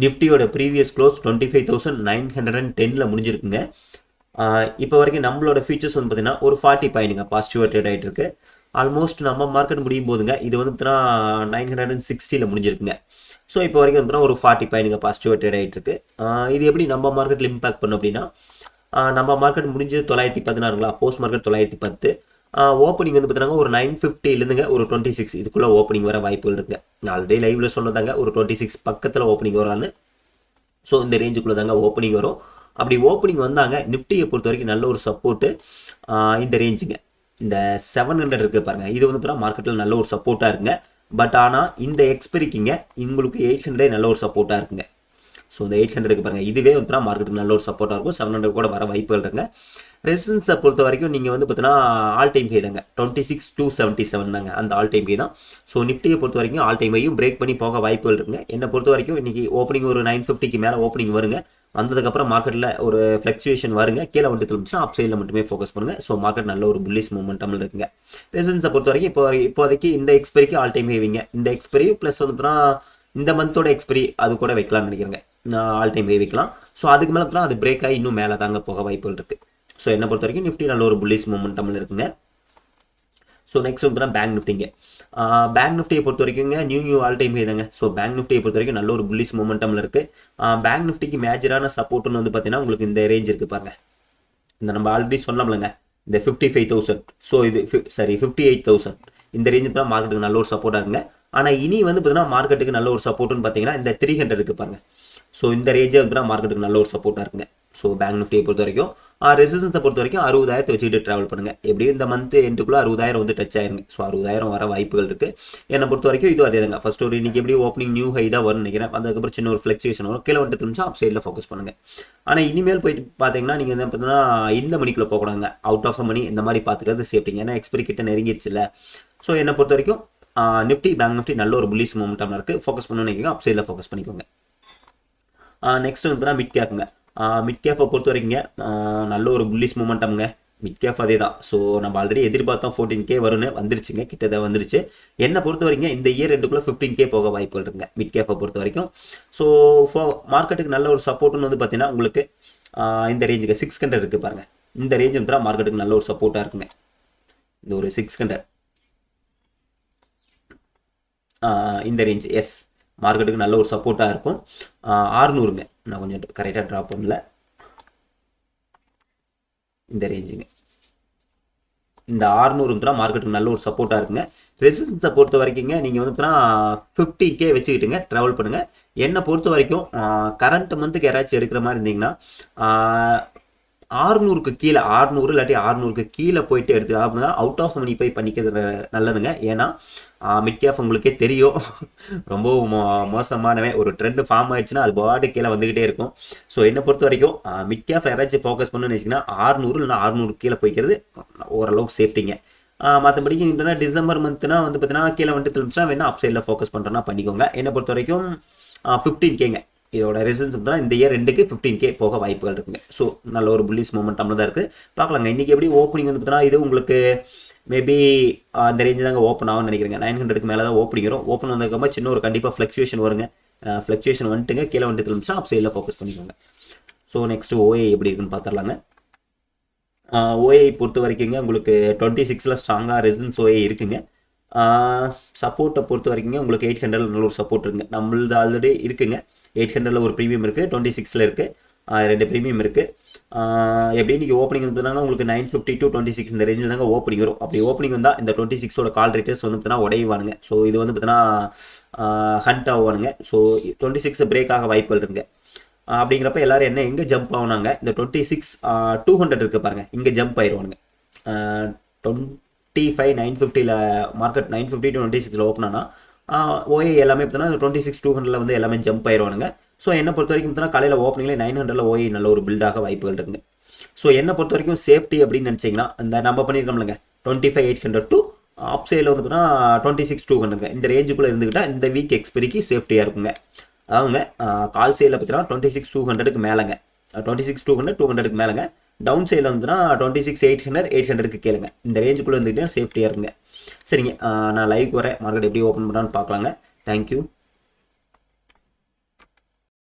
நிஃப்டியோட previous close 25,910 முடிஞ்சிருக்குங்க. இப்போ வரைக்கும் நம்மளோட ஃபீச்சர்ஸ் வந்து பார்த்தீங்கன்னா ஒரு 40 பாயிண்ட்டுங்க பாசிட்டிவாக ட்ரேட் ஆகிட்டு இருக்கு. ஆல்மோஸ்ட் நம்ம மார்க்கெட் முடியும் போதுங்க இது வந்து பார்த்தீங்கன்னா 960 முடிஞ்சிருக்குங்க. ஸோ இப்போ வரைக்கும் வந்து ஒரு 40 பாயிண்ட்டுங்க பாசிட்டிவாக ட்ரேட் ஆகிட்டு இருக்கு. இது எப்படி நம்ம மார்க்கெட்டில் இம்பாக்ட் பண்ணும் அப்படின்னா, நம்ம மார்க்கெட் முடிஞ்சது 916ங்களா, போஸ்ட் மார்க்கெட் 910, ஓப்பனிங் வந்து பார்த்தீங்கன்னா ஒரு 950லேருந்துங்க ஒரு 26 இதுக்குள்ளே ஓப்பனிங் வர வாய்ப்புகள் இருக்குங்க. ஆல்ரெடி லைவ்ல சொன்னதாங்க ஒரு 26 பக்கத்தில் ஓப்பனிங் வரான்னு. ஸோ இந்த ரேஞ்சுக்குள்ளே தாங்க ஓப்பனிங் வரும். அப்படி ஓப்பனிங் வந்தாங்க நிஃப்டியை பொறுத்த வரைக்கும் நல்ல ஒரு சப்போர்ட்டு இந்த ரேஞ்சுங்க, இந்த 700 இருக்குது பாருங்கள், இது வந்து பார்த்தீங்கன்னா மார்க்கெட்டில் நல்ல ஒரு சப்போர்ட்டாக இருக்குங்க. பட் ஆனால் இந்த எக்ஸ்பெரிக்கிங்க உங்களுக்கு 800 நல்ல ஒரு சப்போர்ட்டாக இருக்குங்க. ஸோ இந்த 800 பாருங்கள், இதுவே வந்து மார்க்கெட்டுக்கு நல்ல ஒரு சப்போர்ட்டாக இருக்கும். 700 கூட வர வாய்ப்புகள் இருக்குங்க. ரெசிஸ்டன்ஸை பொறுத்த வரைக்கும் நீங்கள் வந்து பார்த்தீங்கன்னா ஆல் டைம் ஹை தாங்க, 26,277 தாங்க அந்த ஆல் டைம் ஹை தான். ஸோ நிஃப்டியை பொறுத்த வரைக்கும் ஆல் டைம் ஹையும் பிரேக் பண்ணி போக வாய்ப்புகள் இருக்குங்க. என்னை பொறுத்த வரைக்கும் இன்றைக்கி ஓப்பனிங் ஒரு 950க்கு மேலே ஓப்பனிங் வருங்க. வந்ததுக்கப்புறம் மார்க்கெட்டில் ஒரு ஃப்ளக்சுவேஷன் வருங்க. கீழே வந்துட்டு திரும்பிச்சுன்னா அப் சைடில் மட்டுமே ஃபோக்கஸ் பண்ணுங்கள். ஸோ மார்க்கெட் நல்ல ஒரு புல்லிஷ் மூமெண்டமில் இருக்குங்க. ரெசிஸ்டன்ஸை பொறுத்த வரைக்கும் இப்போதைக்கு இந்த எக்ஸ்பெரிக்கு ஆல் டைம் ஹைவிங்க, இந்த எக்ஸ்பெரி ப்ளஸ் வந்துட்டுனா இந்த மந்தோட எக்ஸ்பெரி அது கூட வைக்கலாம்னு நினைக்கிறேங்க, ஆல் டைம் ஹை வைக்கலாம். ஸோ அதுக்கு மேலே தான் அது பிரேக் ஆகி இன்னும் மேலே தாங்க போக வாய்ப்புகள் இருக்குது. ஸோ என்னை பொறுத்த வரைக்கும் நிஃப்டி நல்ல ஒரு புல்லிஷ் மூமெண்டமில் இருக்குங்க. ஸோ நெக்ஸ்ட் வந்து பேங்க் நிஃப்டிங்க. பேங்க் நிஃப்டியை பொறுத்த வரைக்குங்க நியூ ஆல் டைம் ஹை தாங்க. ஸோ பேங்க் நிஃப்டியை பொறுத்த வரைக்கும் நல்ல ஒரு புல்லிஷ் மூமெண்டமில் இருக்குது. பேங்க் நிஃப்டிக்கு மேஜரான சப்போர்ட்னு வந்து பார்த்தீங்கன்னா உங்களுக்கு இந்த ரேஞ்ச் இருக்குது பாருங்க, இந்த நம்ம ஆல்ரெடி சொன்னோம்லங்க இந்த 55,000, ஸோ இது 58,000 இந்த ரேஞ்சு தான் மார்க்கெட்டுக்கு நல்ல ஒரு சப்போர்ட்டாக இருக்குங்க. ஆனால் இனி வந்து பார்த்தீங்கன்னா மார்க்கெட்டுக்கு நல்ல ஒரு சப்போர்ட்னு பார்த்தீங்கன்னா இந்த 300 இருக்குது பாருங்க. ஸோ இந்த ரேஞ்சே வந்து மார்க்கெட்டுக்கு நல்ல ஒரு சப்போர்ட்டாக இருக்குங்க. ஸோ பேங்க் நிஃப்டியை பொறுத்த வரைக்கும் ரெசிஸ்டன்ஸை பொறுத்த வரைக்கும் 60,000 வச்சுக்கிட்டு ட்ராவல் பண்ணுங்கள். எப்படியும் இந்த மந்த் எண்டுக்குள்ளே 60,000 வந்து டச் ஆயிருங்க. ஸோ 60,000 வர வாய்ப்புகள் இருக்குது. என்னை பொறுத்த வரைக்கும் இது அதே தாங்க. ஃபர்ஸ்ட் ஒரு இன்றைக்கி எப்படி ஓப்பனிங் நியூ ஹை தான் வரும்னு நினைக்கிறேன். அதுக்கப்புறம் சின்ன ஒரு ஃப்ளக்சுவேஷன் வரும். கீழே வந்துட்டு திரும்பிச்சா அப் சைடில் ஃபோக்கஸ் பண்ணுங்கள். ஆனால் இனிமேல் போயிட்டு பார்த்தீங்கன்னா நீங்கள் என்ன பார்த்தீங்கன்னா இந்த மணிக்குள்ளே போகக்கூடாதுங்க. அவுட் ஆஃப் த மணி இந்த மாதிரி பார்த்துக்கிறது சேஃப்டிங்க. ஏன்னா எக்ஸ்பெரி கிட்ட நெருங்கிடுச்சு இல்லை. ஸோ என்னை பொறுத்த வரைக்கும் நிஃப்டி பேங்க் நிஃப்டி நல்ல ஒரு புல்லிஷ் மூமெண்ட்டாக இருக்குது. ஃபோக்கஸ் பண்ணணும்னு நினைக்கிறேன், அப் சைடில் ஃபோக்கஸ் பண்ணிக்கோங்க. நெக்ஸ்ட் வந்து மிட் கேஃப்ங்க. மிட் கேஃபை பொறுத்த வரைக்குங்க நல்ல ஒரு புல்லிஷ் மூமெண்டம்ங்க. மிட் கேஃப் அதே தான். ஸோ நம்ம ஆல்ரெடி எதிர்பார்த்தோம் 14K வரும்னு, வந்துருச்சுங்க, கிட்டத்தட்ட வந்துருச்சு. என்னை பொறுத்த வரைக்கும் இந்த இயர் ரெண்டுக்குள்ளே 15K போக வாய்ப்புகள் இருக்குங்க மிட் கேஃபை பொறுத்த வரைக்கும். ஸோ மார்க்கெட்டுக்கு நல்ல ஒரு சப்போர்ட்னு வந்து பார்த்தீங்கன்னா உங்களுக்கு இந்த ரேஞ்சுக்கு 600 இருக்குது பாருங்கள். இந்த ரேஞ்ச் வந்து மார்க்கெட்டுக்கு நல்ல ஒரு சப்போர்ட்டாக இருக்குங்க. இந்த ஒரு 600 இந்த ரேஞ்ச் எஸ் மார்க்கெட்டுக்கு நல்ல ஒரு சப்போர்ட்டாக இருக்கும். 600ங்க, நான் கொஞ்சம் கரெக்டாக ட்ராப் பண்ணல, இந்த ரேஞ்சுங்க இந்த 600 மார்க்கெட்டுக்கு நல்ல ஒரு சப்போர்ட்டாக இருக்குங்க. ரெசிஸ்டன்ஸை பொறுத்த வரைக்குங்க நீங்கள் வந்து 15K வச்சுக்கிட்டுங்க ட்ராவல் பண்ணுங்கள். என்னை பொறுத்த வரைக்கும் கரண்ட் மந்த்துக்கு யாராச்சும் எடுக்கிற மாதிரி இருந்தீங்கன்னா 600க்கு கீழே 600 இல்லாட்டி 600க்கு கீழே போயிட்டு எடுத்து அப்படின்னா அவுட் ஆஃப் மணி போய் பண்ணிக்கிறது நல்லதுங்க. ஏன்னா மிட் கேஃப் உங்களுக்கே தெரியும் ரொம்ப மோசமானவன். ஒரு ட்ரெண்ட் ஃபார்ம் ஆயிடுச்சுன்னா அது பாட்டு கீழே வந்துக்கிட்டே இருக்கும். ஸோ என்னை பொறுத்த வரைக்கும் மிட் கேஃப் யாராச்சும் ஃபோக்கஸ் பண்ணணும்னு வச்சிங்கன்னா 600 இல்லைனா 600 கீழே போய்க்கிறது ஓரளவுக்கு சேஃப்டிங்க. மற்றபடிக்கு இந்த டிசம்பர் மந்த்னா வந்து பார்த்தீங்கன்னா கீழே வந்துட்டு திரும்பிச்சுன்னா வேணா அப் சைடில் ஃபோக்கஸ் பண்ணுறோன்னா பண்ணிக்கோங்க. என்னை பொறுத்த வரைக்கும் 15Kங்க இதோட ரெசன்ஸ் தான். இந்த இயர் 2க்கு 15K போக வாய்ப்புகள் இருக்குங்க. ஸோ நல்ல ஒரு புல்லிஷ் மூமெண்ட்டாக தான் இருக்குது. பார்க்கலாங்க இன்றைக்கி எப்படி ஓப்பனிங் வந்து பார்த்தீங்கன்னா இது உங்களுக்கு மேபி அந்த ரேஞ்சு தாங்க ஓப்பன் ஆகும்னு நினைக்கிறேங்க. 900க்கு மேலே தான் ஓப்பனிங் வரும். ஓப்பன் வந்ததுக்கப்புறம் சின்ன ஒரு கண்டிப்பாக ஃப்ளக்சுவேஷன் வருங்க. ஃப்ளக்சுவேஷன் வந்துட்டுங்க கீழே வந்துட்டு திரும்பிச்சா அப் சைடில் ஃபோக்கஸ் பண்ணிக்கோங்க. ஸோ நெக்ஸ்ட்டு OI எப்படி இருக்குன்னு பார்த்துடலாங்க. OI பொறுத்த வரைக்குங்க உங்களுக்கு 26ல் ஸ்ட்ராங்காக ரெசிடன்ஸ் OI இருக்குங்க. சப்போர்ட்டை பொறுத்த வரைக்குங்க உங்களுக்கு 800 நல்ல ஒரு சப்போர்ட் இருக்குங்க. நம்மளது ஆல்ரெடி இருக்குங்க. 800ல் ஒரு ப்ரீமியம் இருக்குது, 26ல் இருக்குது, 2 ப்ரீமியம் இருக்குது. எப்படி நீங்கள் ஓப்பனிங் வந்துன்னா உங்களுக்கு 950 to 26 இந்த ரேஞ்சில் தாங்க ஓப்பனிங் வரும். அப்படி ஓப்பனிங் வந்தால் இந்த 26ஓட கால் ரேட்டர்ஸ் வந்து பார்த்தீங்கன்னா உடைவானுங்க. ஸோ இது வந்து பார்த்தீங்கன்னா ஹண்ட் ஆகுவானுங்க. ஸோ 26 பிரேக் ஆக வாய்ப்புகள் இருக்குங்க. அப்படிங்கிறப்ப எல்லாரும் என்ன எங்கே ஜம்ப் ஆகுனாங்க, இந்த 26,200 இருக்குது பாருங்கள், இங்கே ஜம்ப் ஆயிடுவானுங்க. 25,950ல் மார்க்கெட் 950 to 26ல் ஓப்பன் ஆனால் OI எல்லாமே பார்த்தீங்கன்னா 26,200ல் வந்து எல்லாமே ஜம்ப் ஆயிடுவானுங்க. ஸோ என்னை பொறுத்த வரைக்கும் பார்த்தீங்கன்னா காலையில் ஓப்பனிங்கில் 900ல் OI நல்ல ஒரு பில்டாக வாய்ப்புகள் இருக்குங்க. ஸோ என்னை பொறுத்த வரைக்கும் சேஃப்டி அப்படின்னு நினச்சிங்கன்னா இந்த நம்ம பண்ணியிருக்கோம்லங்க 25,800 to அப் சைடில் வந்து பார்த்தீங்கன்னா 26,200 இந்த ரேஞ்சுக்குள்ளே இருந்துக்கிட்டால் இந்த வீக் எக்ஸ்பெரிக்கு சேஃப்டியாக இருக்குங்க. அதாவதுங்க கால் சைடில் பார்த்தீங்கன்னா 26,200க்கு மேலேங்க, 26,200 200க்கு மேலேங்க. டவுன் சைடில் வந்துன்னா 26,800 800க்கு கேளுங்க. இந்த ரேஞ்சுக்குள்ளே இருந்துக்கிட்டே சேஃப்டியாக இருக்குங்க. சரிங்க, நான் லைவ் வரேன். மார்க்கெட் எப்படி ஓப்பன் பண்ணான்னு பார்க்கலாங்க. தேங்க்யூ.